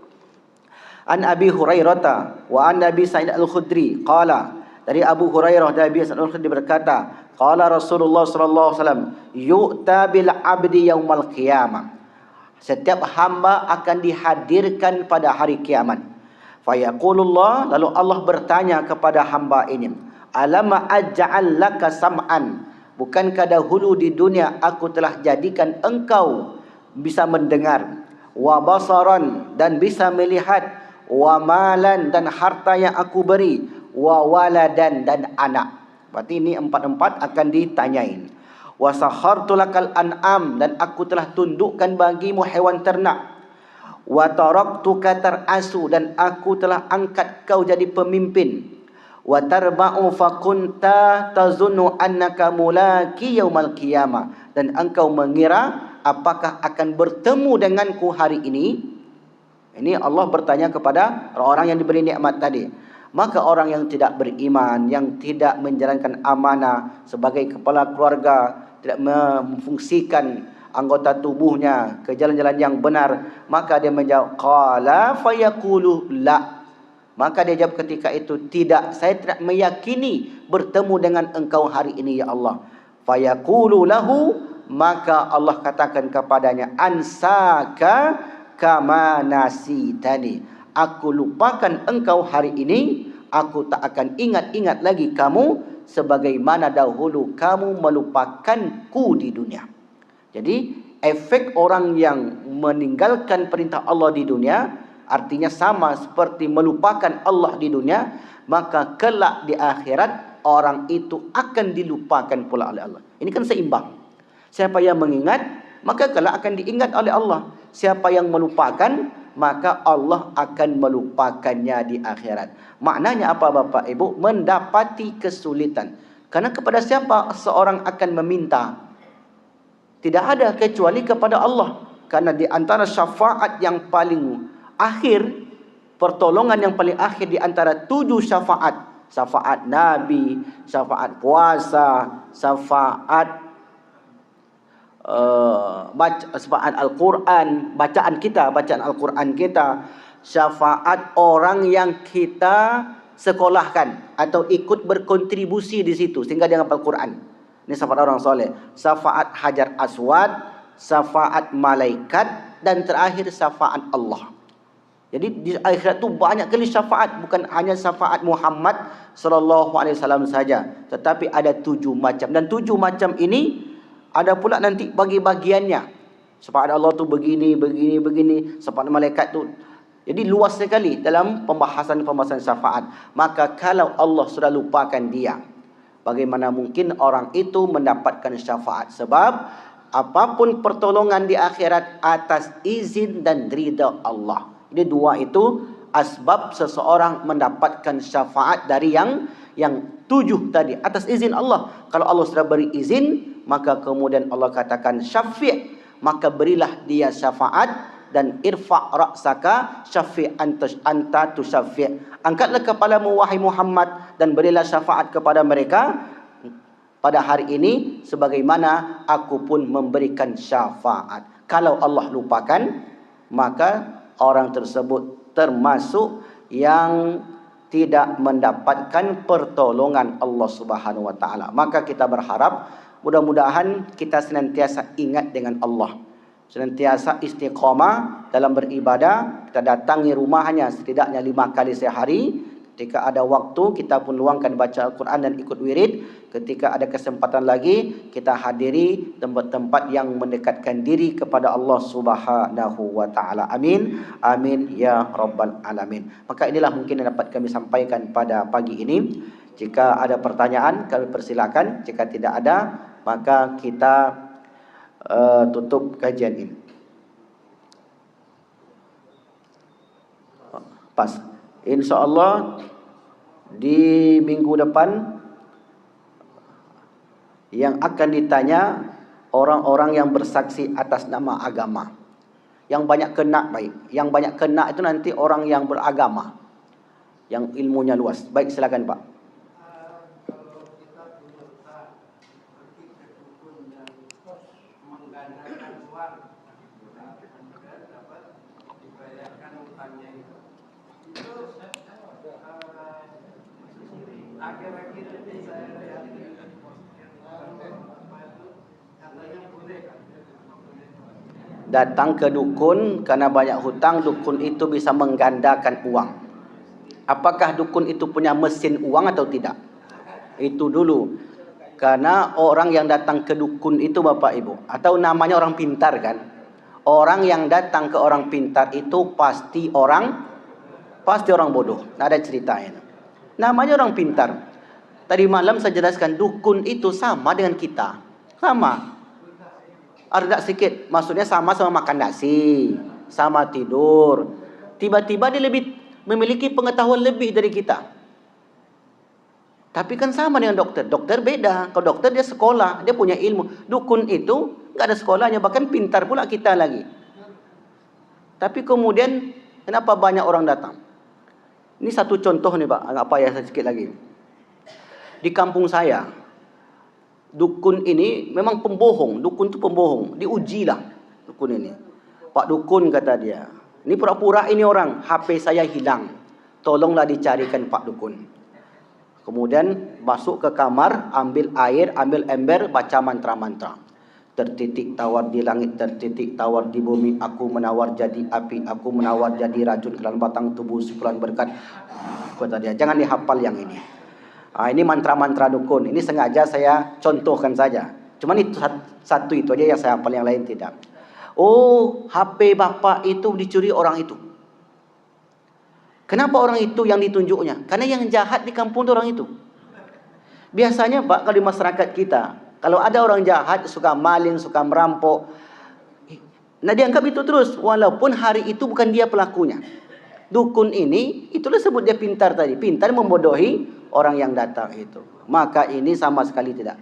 An Abi Hurairah wa an Nabi Sa'id Al-Khudri qala, dari Abu Hurairah dan Abi Sa'id Al-Khudri berkata, qala Rasulullah sallallahu alaihi wasallam, yu'ta bil 'abdi yaumal qiyamah. Setiap hamba akan dihadirkan pada hari kiamat. Fayaqulullah, lalu Allah bertanya kepada hamba ini, alama aj'al laka sam'an, bukankah dahulu di dunia aku telah jadikan engkau bisa mendengar, wa basaran, dan bisa melihat, wa malan, dan harta yang aku beri, wa waladan, dan anak. Berarti ini empat-empat akan ditanyain. Wa sakhartu lakal an'am, dan aku telah tundukkan bagimu hewan ternak. Wa taraktuka tarasu, dan aku telah angkat kau jadi pemimpin. Wa tarba'u fakunta tazunnu annaka mulaki yaumal qiyamah, dan engkau mengira apakah akan bertemu denganku hari ini. Ini Allah bertanya kepada orang yang diberi nikmat tadi. Maka orang yang tidak beriman, yang tidak menjalankan amanah sebagai kepala keluarga, tidak memfungsikan anggota tubuhnya ke jalan-jalan yang benar, maka dia menjawab qala fayaqulu la. Maka dia jawab ketika itu, tidak, saya tidak meyakini bertemu dengan engkau hari ini ya Allah. Fayaqulu lahu, maka Allah katakan kepadanya, ansaka kama nasitani, aku lupakan engkau hari ini, aku tak akan ingat-ingat lagi kamu sebagaimana dahulu kamu melupakanku di dunia. Jadi efek orang yang meninggalkan perintah Allah di dunia artinya sama seperti melupakan Allah di dunia, maka kelak di akhirat orang itu akan dilupakan pula oleh Allah. Ini kan seimbang. Siapa yang mengingat, maka kelak akan diingat oleh Allah. Siapa yang melupakan, maka Allah akan melupakannya di akhirat. Maknanya apa Bapak Ibu? Mendapati kesulitan. Karena kepada siapa seorang akan meminta? Tidak ada kecuali kepada Allah. Karena di antara syafaat yang paling akhir, pertolongan yang paling akhir di antara 7 syafaat, syafaat Nabi, syafaat puasa, syafaat syafaat Al-Quran, bacaan Al-Quran kita, syafaat orang yang kita sekolahkan atau ikut berkontribusi di situ sehingga dia hafal Quran. Ini syafaat orang soleh. Syafaat Hajar Aswad, syafaat malaikat, dan terakhir syafaat Allah. Jadi di akhirat tu banyak kali syafaat, bukan hanya syafaat Muhammad sallallahu alaihi wasallam saja, tetapi ada 7 macam, dan 7 macam ini ada pula nanti bagi-bagiannya. Syafaat Allah tu begini, syafaat malaikat tu. Jadi luas sekali dalam pembahasan syafaat. Maka kalau Allah sudah lupakan dia, bagaimana mungkin orang itu mendapatkan syafaat? Sebab apapun pertolongan di akhirat atas izin dan ridha Allah. Jadi 2 itu asbab seseorang mendapatkan syafaat dari yang 7 tadi, atas izin Allah. Kalau Allah sudah beri izin, maka kemudian Allah katakan syafi', maka berilah dia syafaat, dan irfa' ra'saka syafi' anta tusyafi', angkatlah kepalamu wahai Muhammad dan berilah syafaat kepada mereka pada hari ini sebagaimana aku pun memberikan syafaat. Kalau Allah lupakan, maka orang tersebut termasuk yang tidak mendapatkan pertolongan Allah Subhanahu wa taala. Maka kita berharap mudah-mudahan kita senantiasa ingat dengan Allah, senantiasa istiqamah dalam beribadah. Kita datangi rumahnya setidaknya 5 kali sehari. Ketika ada waktu, kita pun luangkan baca Al-Quran dan ikut wirid. Ketika ada kesempatan lagi, kita hadiri tempat-tempat yang mendekatkan diri kepada Allah Subhanahu wa taala. Amin. Amin ya rabbal alamin. Maka inilah mungkin yang dapat kami sampaikan pada pagi ini. Jika ada pertanyaan, kami persilakan. Jika tidak ada, maka kita tutup kajian ini. Pas. InsyaAllah di minggu depan yang akan ditanya orang-orang yang bersaksi atas nama agama. Yang banyak kena baik. Yang banyak kena itu nanti orang yang beragama, yang ilmunya luas. Baik, silakan Pak. Datang ke dukun karena banyak hutang, dukun itu bisa menggandakan uang. Apakah dukun itu punya mesin uang atau tidak? Itu dulu. Karena orang yang datang ke dukun itu Bapak Ibu, atau namanya orang pintar kan? Orang yang datang ke orang pintar itu pasti orang bodoh. Nah, ada ceritanya. Namanya orang pintar. Tadi malam saya jelaskan, dukun itu sama dengan kita. Sama. Ada sedikit, maksudnya sama-sama makan nasi, sama tidur. Tiba-tiba dia lebih memiliki pengetahuan lebih dari kita. Tapi kan sama dengan dokter. Dokter beda. Kalau dokter dia sekolah, dia punya ilmu. Dukun itu nggak ada sekolahnya, bahkan pintar pula kita lagi. Tapi kemudian kenapa banyak orang datang? Ini satu contoh nih Pak, apa ya sedikit lagi. Di kampung saya, dukun ini memang pembohong. Dukun itu pembohong. Diujilah dukun ini. Pak dukun kata dia, ini pura-pura ini orang, HP saya hilang. Tolonglah dicarikan Pak dukun. Kemudian masuk ke kamar, ambil air, ambil ember, baca mantra-mantra. Tertitik tawar di langit, tertitik tawar di bumi. Aku menawar jadi api, aku menawar jadi racun ke dalam batang tubuh simpulan berkat. Kata dia, jangan dihafal yang ini. Ini mantra-mantra dukun. Ini sengaja saya contohkan saja. Cuman itu satu itu aja yang saya hafal, yang lain tidak. Oh, HP bapak itu dicuri orang itu. Kenapa orang itu yang ditunjuknya? Karena yang jahat di kampung itu orang itu. Biasanya Pak, kalau di masyarakat kita, kalau ada orang jahat, suka maling, suka merampok, nah dianggap itu terus, walaupun hari itu bukan dia pelakunya. Dukun ini, itulah sebut dia pintar tadi. Pintar membodohi orang yang datang itu. Maka ini sama sekali tidak.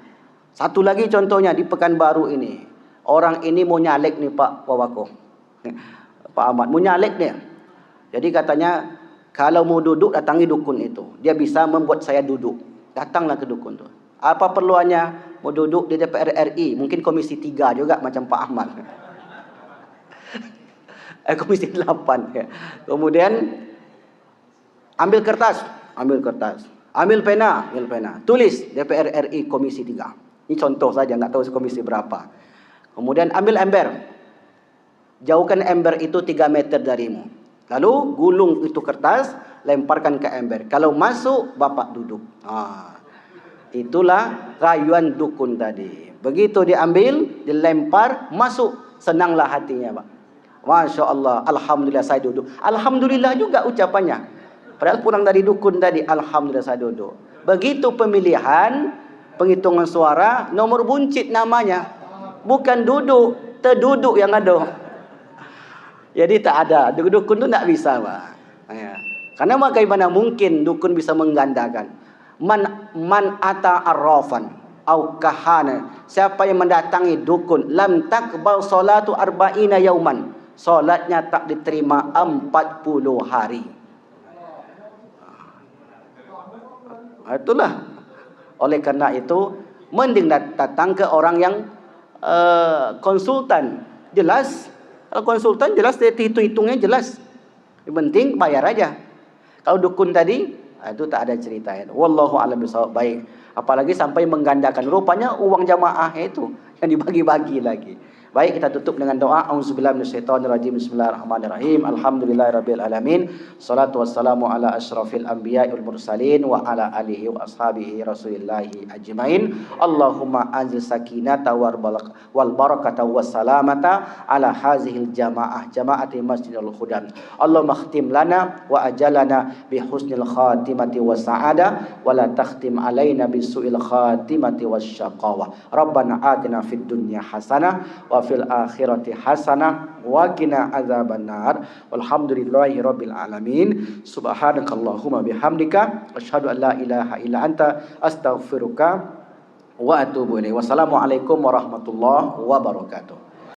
Satu lagi contohnya di Pekanbaru ini. Orang ini mau nyalek nih Pak Wawako. Pak Ahmad mau nyalek dia. Jadi katanya kalau mau duduk datangi dukun itu. Dia bisa membuat saya duduk. Datanglah ke dukun itu. Apa perluannya? Mau duduk di DPR RI. Mungkin Komisi 3 juga macam Pak Ahmad. Komisi 8 ya. Kemudian ambil kertas. Ambil pena. Tulis DPR RI Komisi 3. Ini contoh saja, nggak tahu komisi berapa. Kemudian ambil ember. Jauhkan ember itu 3 meter darimu. Lalu gulung itu kertas, lemparkan ke ember. Kalau masuk, bapak duduk. Itulah rayuan dukun tadi. Begitu diambil, dilempar, masuk, senanglah hatinya Pak. Masya Allah, alhamdulillah saya duduk. Alhamdulillah juga ucapannya. Padahal pulang dari dukun tadi, alhamdulillah saya duduk. Begitu pemilihan, penghitungan suara, nomor buncit namanya. Bukan duduk, terduduk yang ada. Jadi tak ada. Dukun itu tak bisa Pak. Ya. Karena bagaimana mungkin dukun bisa menggandakan. Man ata arrafan au kahana. Siapa yang mendatangi dukun, lam takbal salatu arba'ina yauman. Solatnya tak diterima 40 hari. Itulah. Oleh karena itu, mending datang ke orang yang konsultan. Jelas. Kalau konsultan jelas, hitung-hitungnya jelas. Yang penting bayar aja. Kalau dukun tadi, Itu tak ada cerita ya. Wallahu a'lam bishawab. Baik. Apalagi sampai menggandakan. Rupanya uang jamaah itu yang dibagi-bagi lagi. Baik, kita tutup dengan doa. Auzubillahi minasyaitonirrajim. Bismillahirrahmanirrahim. Alhamdulillahirabbil alamin. Shalatu wassalamu ala asyrafil anbiya'i wal mursalin wa ala alihi wa ashabihi rasulillahi ajmain. Allahumma anzil sakinata wal barakata was salamata ala hazihil jama'ati Masjidil Hudan. Allahumma khtim lana wa ajalana bi husnil khatimati was sa'ada wa la takhtim alaina bisu'il khatimati was syaqawa. Rabbana atina fid dunya hasanah wa fil akhirati hasanah wa qina adzabannar. Walhamdulillahi rabbil alamin. Subhanakallahumma bihamdika asyhadu an la ilaha illa anta astaghfiruka wa atubu ilaik. Wassalamualaikum warahmatullahi wabarakatuh.